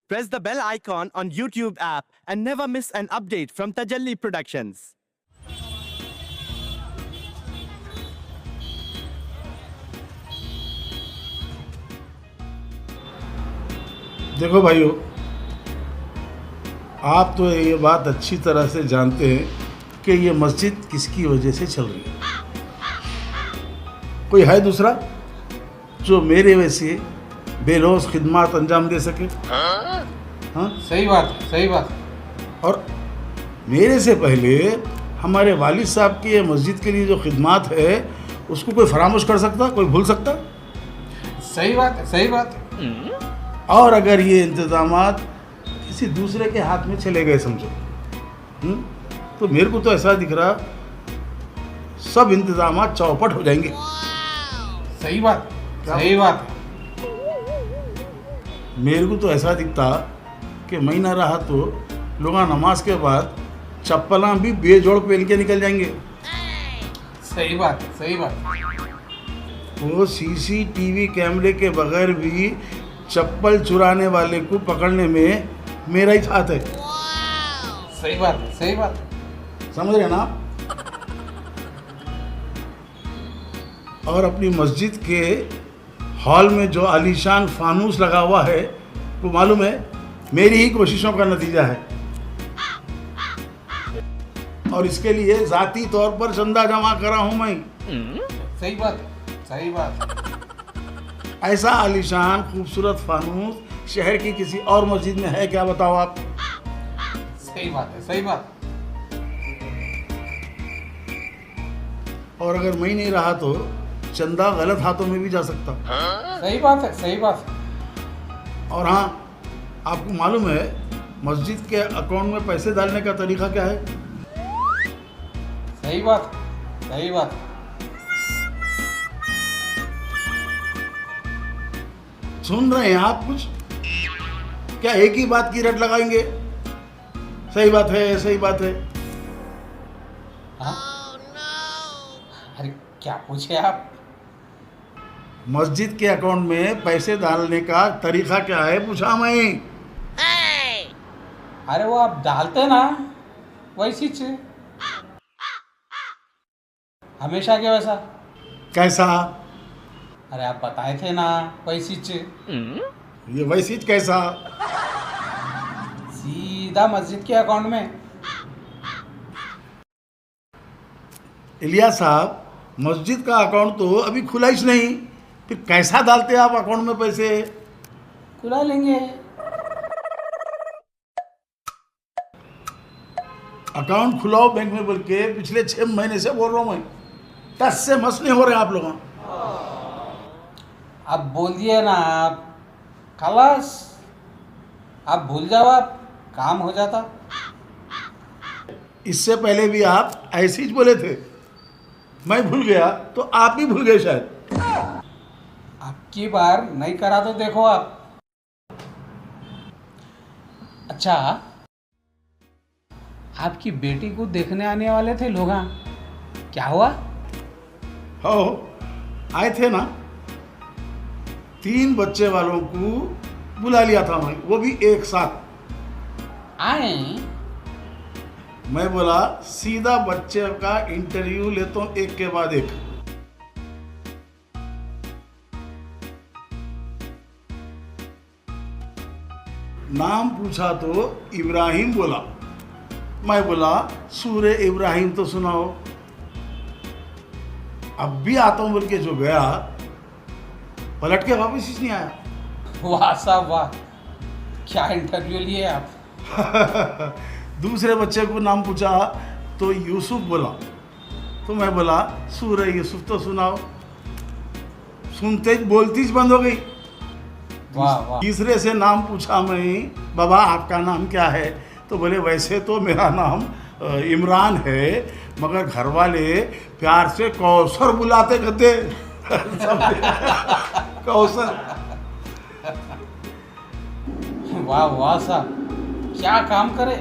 Press the bell icon on YouTube app and never miss an update from Tajalli Productions. देखो भाइयों, आप तो ये बात अच्छी तरह से जानते हैं कि ये मस्जिद किसकी वजह से चल रही है। कोई है दूसरा जो मेरे वैसे बेलौस खिदमत अंजाम दे सके? हाँ, सही बात है, सही बात। और मेरे से पहले हमारे वालिद साहब की ये मस्जिद के लिए जो खिदमत है उसको कोई फरामोश कर सकता, कोई भूल सकता? सही बात है, सही बात है। और अगर ये इंतज़ामात किसी दूसरे के हाथ में चले गए समझो, तो मेरे को तो ऐसा दिख रहा सब इंतज़ामात चौपट हो जाएंगे। सही बात, क्या? सही बात है। मेरे को तो ऐसा दिखता कि महीना रहा तो लोग नमाज के बाद चप्पलां भी बेजोड़ पहन के निकल जाएंगे। सही बात है, सही बात है। वो सीसीटीवी कैमरे के बगैर भी चप्पल चुराने वाले को पकड़ने में मेरा ही हाथ है। सही बात है, सही बात है। समझ रहे ना? और अपनी मस्जिद के हॉल में जो आलीशान फानूस लगा हुआ है वो मालूम है मेरी ही कोशिशों का नतीजा है। और इसके लिए जाती तौर पर चंदा जमा करा हूं मैं। सही बात है, सही बात है। ऐसा आलीशान खूबसूरत फानूस शहर की किसी और मस्जिद में है क्या, बताओ आप? सही बात है, सही बात। और अगर मैं नहीं रहा तो चंदा गलत हाथों में भी जा सकता। सही बात है, सही बात है। और हाँ, आपको मालूम है मस्जिद के अकाउंट में पैसे डालने का तरीका क्या है? सही बात, सही बात। सुन रहे हैं आप कुछ? क्या एक ही बात की रट लगाएंगे? सही बात है, सही बात है। हाँ? अरे क्या पूछे आप? मस्जिद के अकाउंट में पैसे डालने का तरीका क्या है पूछा मैं। अरे वो आप डालते ना वैसी चीज, हमेशा के वैसा। कैसा? अरे आप बताए थे ना वैसी चीज। ये वैसी कैसा? सीधा मस्जिद के अकाउंट में। इलियास साहब, मस्जिद का अकाउंट तो अभी खुला ही नहीं, फिर कैसा डालते आप अकाउंट में पैसे? खुला लेंगे। अकाउंट खुलाओ बैंक में बोल के पिछले 6 महीने से बोल रहा हूँ मैं। टस से मस नहीं हो रहे आप लोग। आप बोल दिए ना, आप खलास, आप भूल जाओ, आप काम हो जाता। इससे पहले भी आप ऐसे ही बोले थे, मैं भूल गया तो आप भी भूल गए शायद। आपकी बार नहीं करा तो देखो आप। अच्छा, आपकी बेटी को देखने आने वाले थे लोग, क्या हुआ? हो आए थे ना, 3 बच्चे वालों को बुला लिया था मैं, वो भी एक साथ। आए? मैं बोला सीधा बच्चे का इंटरव्यू लेता हूँ एक के बाद एक। नाम पूछा तो इब्राहिम बोला। मैं बोला सूरे इब्राहिम तो सुनाओ। अब भी आता हूँ बोल के जो गया पलट के वापस ही नहीं आया। वाह साहब वाह, क्या इंटरव्यू लिए आप। दूसरे बच्चे को नाम पूछा तो यूसुफ बोला, तो मैं बोला सूरे यूसुफ तो सुनाओ। सुनते ही बोलती ही बंद हो गई। वाह वाह। तीसरे से नाम पूछा मैं, बाबा आपका नाम क्या है? तो बोले वैसे तो मेरा नाम इमरान है, मगर घर वाले प्यार से कौसर बुलाते कहते। कौसर। वाह वाह साहब, क्या काम करे।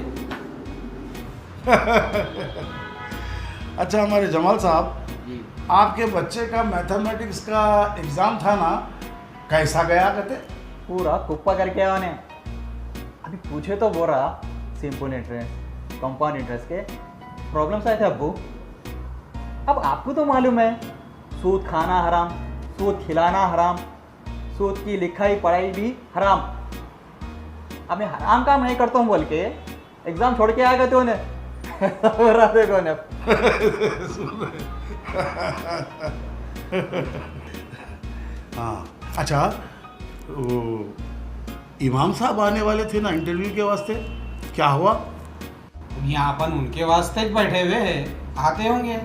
अच्छा हमारे जमाल साहब, आपके बच्चे का मैथमेटिक्स का एग्ज़ाम था ना, कैसा गया कहते? पूरा कुप्पा करके आने। अभी पूछे तो बोल रहा सिंपल इंटरेस्ट कंपाउंड इंटरेस्ट के प्रॉब्लम्स आए थे अब्बू। अब आपको तो मालूम है सूद खाना हराम, सूद खिलाना हराम, सूद की लिखाई पढ़ाई भी हराम। अब मैं हराम काम नहीं करता हूँ बोल के एग्जाम छोड़ के आ गए थे उन्हें देखो ने। हाँ अच्छा, वो इमाम साहब आने वाले थे ना इंटरव्यू के वास्ते, क्या हुआ? यहाँ अपन उनके वास्ते ही बैठे हुए हैं, आते होंगे।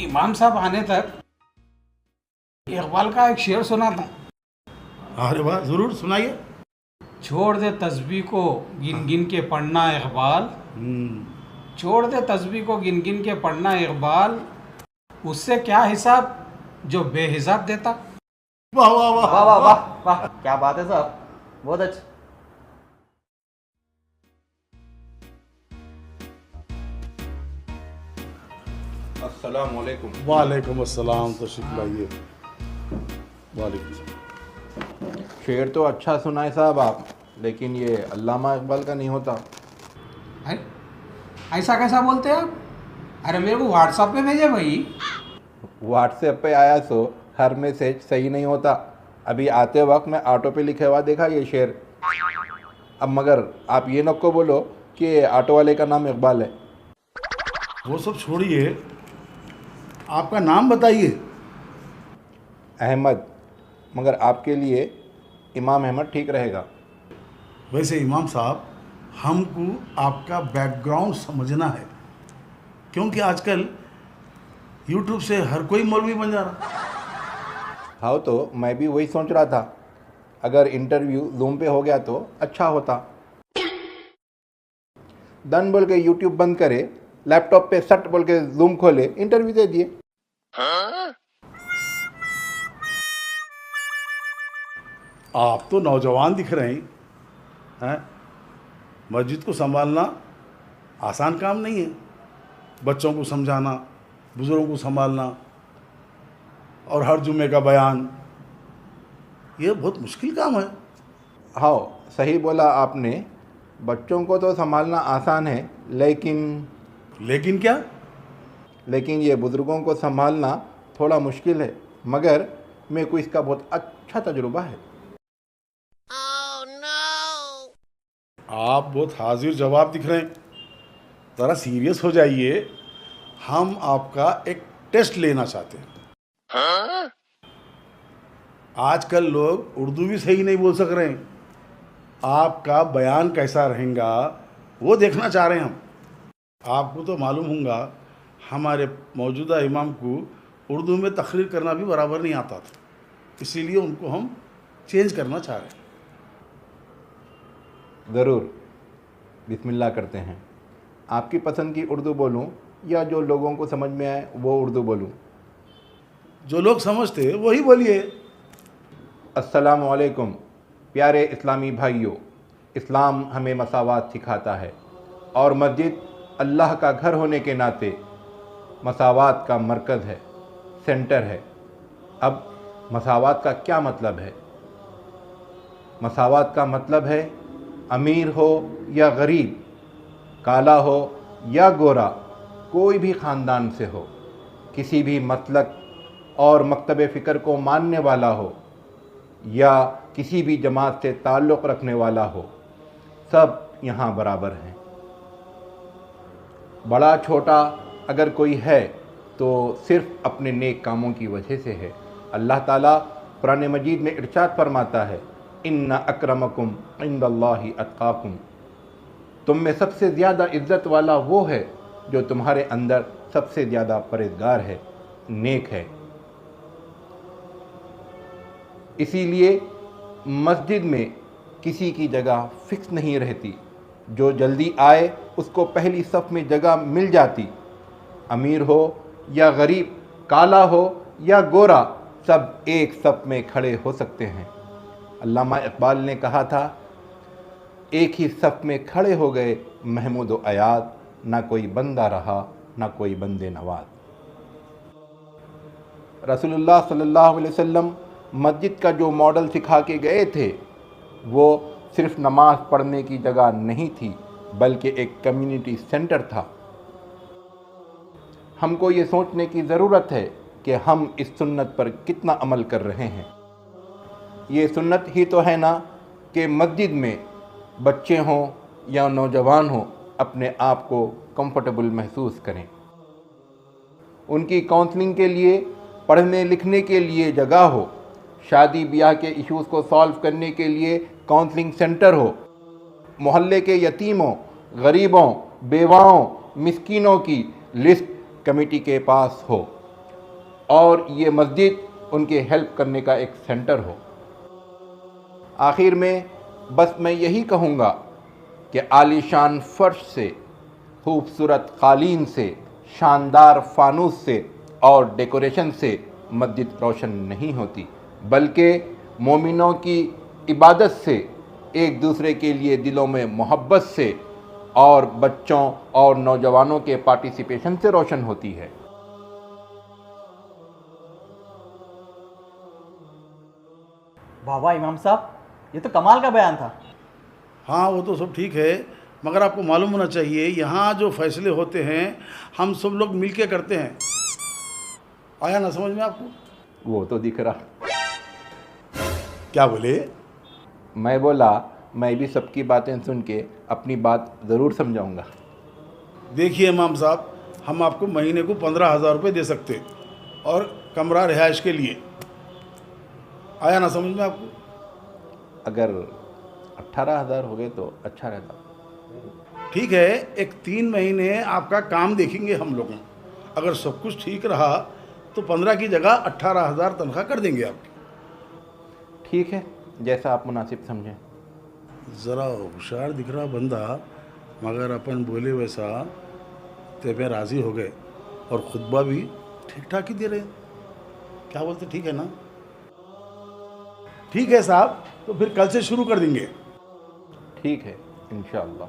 इमाम साहब आने तक इकबाल का एक शेर सुना था। अरे वाह, जरूर सुनाइए। छोड़ दे तस्बीह को गिन गिन के पढ़ना इकबाल, छोड़ दे तस्बीह को गिन गिन के पढ़ना इकबाल, उससे क्या हिसाब जो बेहिसाब देता। वाह वाह वाह वाह वाह वाह वाह, क्या बात है साहब, बहुत अच्छा। अस्सलाम वालेकुम। वालेकुम अस्सलाम, तशरीफ लाइए। वालेकुम अस्सलाम। शेर तो अच्छा सुनाए साहब आप, लेकिन ये अल्लामा इकबाल का नहीं होता। अरे ऐसा कैसा बोलते हैं आप? अरे मेरे को व्हाट्सएप पे भेजे भाई। व्हाट्सएप पे आया सो हर मैसेज सही नहीं होता। अभी आते वक्त मैं ऑटो पे लिखा हुआ देखा ये शेर। अब मगर आप ये नको बोलो कि ऑटो वाले का नाम इकबाल है। वो सब छोड़िए, आपका नाम बताइए। अहमद, मगर आपके लिए इमाम अहमद ठीक रहेगा। वैसे इमाम साहब, हमको आपका बैकग्राउंड समझना है, क्योंकि आजकल यूट्यूब से हर कोई मौलवी बन जा रहा। हाँ तो मैं भी वही सोच रहा था, अगर इंटरव्यू जूम पे हो गया तो अच्छा होता। डन बोल के यूट्यूब बंद करे, लैपटॉप पे सट बोल के जूम खोले, इंटरव्यू दे दिए। आप तो नौजवान दिख रहे हैं। मस्जिद को संभालना आसान काम नहीं है। बच्चों को समझाना, बुजुर्गों को संभालना और हर जुम्मे का बयान, ये बहुत मुश्किल काम है। हाँ सही बोला आपने, बच्चों को तो संभालना आसान है, लेकिन क्या? लेकिन ये बुज़ुर्गों को संभालना थोड़ा मुश्किल है। मगर मेरे को इसका बहुत अच्छा तजुर्बा है। आप बहुत हाजिर जवाब दिख रहे हैं, ज़रा सीरियस हो जाइए। हम आपका एक टेस्ट लेना चाहते हैं। आजकल लोग उर्दू भी सही नहीं बोल सक रहे हैं। आपका बयान कैसा रहेगा वो देखना चाह रहे हैं हम। आपको तो मालूम होगा, हमारे मौजूदा इमाम को उर्दू में तकरीर करना भी बराबर नहीं आता था, इसीलिए उनको हम चेंज करना चाह रहे हैं। ज़रूर, बिस्मिल्लाह करते हैं। आपकी पसंद की उर्दू बोलूं या जो लोगों को समझ में आए वो उर्दू बोलूं? जो लोग समझते वही बोलिए। अस्सलामु अलैकुम प्यारे इस्लामी भाइयों। इस्लाम हमें मसावात सिखाता है और मस्जिद अल्लाह का घर होने के नाते मसावात का मरकज़ है, सेंटर है। अब मसावात का क्या मतलब है? मसावात का मतलब है अमीर हो या गरीब, काला हो या गोरा, कोई भी ख़ानदान से हो, किसी भी मसलक और मकतब फ़िक्र को मानने वाला हो या किसी भी जमात से ताल्लुक़ रखने वाला हो, सब यहाँ बराबर हैं। बड़ा छोटा अगर कोई है तो सिर्फ़ अपने नेक कामों की वजह से है। अल्लाह ताला कुरान मजीद में इरशाद फरमाता है, इन्ना अक्रमकुम इंदल्लाहि अत्काकुम। तुम में सबसे ज़्यादा इज़्ज़त वाला वो है जो तुम्हारे अंदर सबसे ज़्यादा परहेज़गार है, नेक है। इसीलिए मस्जिद में किसी की जगह फ़िक्स नहीं रहती। जो जल्दी आए उसको पहली सफ़ में जगह मिल जाती। अमीर हो या गरीब, काला हो या गोरा, सब एक सफ़ में खड़े हो सकते हैं। अल्लामा इकबाल ने कहा था, एक ही सफ़ में खड़े हो गए महमूद व अयाद, ना कोई बंदा रहा ना कोई बंदे नवाज। रसूलुल्लाह सल्लल्लाहु अलैहि वसल्लम मस्जिद का जो मॉडल सिखा के गए थे वो सिर्फ नमाज पढ़ने की जगह नहीं थी, बल्कि एक कम्युनिटी सेंटर था। हमको ये सोचने की ज़रूरत है कि हम इस सुन्नत पर कितना अमल कर रहे हैं। ये सुन्नत ही तो है ना कि मस्जिद में बच्चे हों या नौजवान हों अपने आप को कंफर्टेबल महसूस करें। उनकी काउंसलिंग के लिए, पढ़ने लिखने के लिए जगह हो, शादी ब्याह के इश्यूज़ को सॉल्व करने के लिए काउंसलिंग सेंटर हो, मोहल्ले के यतीमों, गरीबों, बेवाओं, मिस्कीनों की लिस्ट कमेटी के पास हो और ये मस्जिद उनके हेल्प करने का एक सेंटर हो। आखिर में बस मैं यही कहूँगा कि आलीशान फर्श से, खूबसूरत कालीन से, शानदार फानूस से और डेकोरेशन से मस्जिद रोशन नहीं होती, बल्कि मोमिनों की इबादत से, एक दूसरे के लिए दिलों में मोहब्बत से और बच्चों और नौजवानों के पार्टिसिपेशन से रोशन होती है। वाह वाह इमाम साहब, ये तो कमाल का बयान था। हाँ वो तो सब ठीक है, मगर आपको मालूम होना चाहिए यहाँ जो फैसले होते हैं हम सब लोग मिल के करते हैं। आया ना समझ में आपको? वो तो दिख रहा। क्या बोले? मैं बोला मैं भी सबकी बातें सुन के अपनी बात ज़रूर समझाऊंगा। देखिए इमाम साहब, हम आपको महीने को 15,000 रुपये दे सकते और कमरा रिहाइश के लिए। आया ना समझ में आपको? अगर 18,000 हो गए तो अच्छा रहता। ठीक है, एक 3 महीने आपका काम देखेंगे हम लोग। अगर सब कुछ ठीक रहा तो 15 की जगह 18,000 तनख्वाह कर देंगे आपकी। ठीक है, जैसा आप मुनासिब समझें। ज़रा होशियार दिख रहा बंदा, मगर अपन बोले वैसा ते पे राज़ी हो गए और खुतबा भी ठीक ठाक ही दे रहे। क्या बोलते, ठीक है ना? ठीक है साहब, तो फिर कल से शुरू कर देंगे। ठीक है इंशाअल्लाह।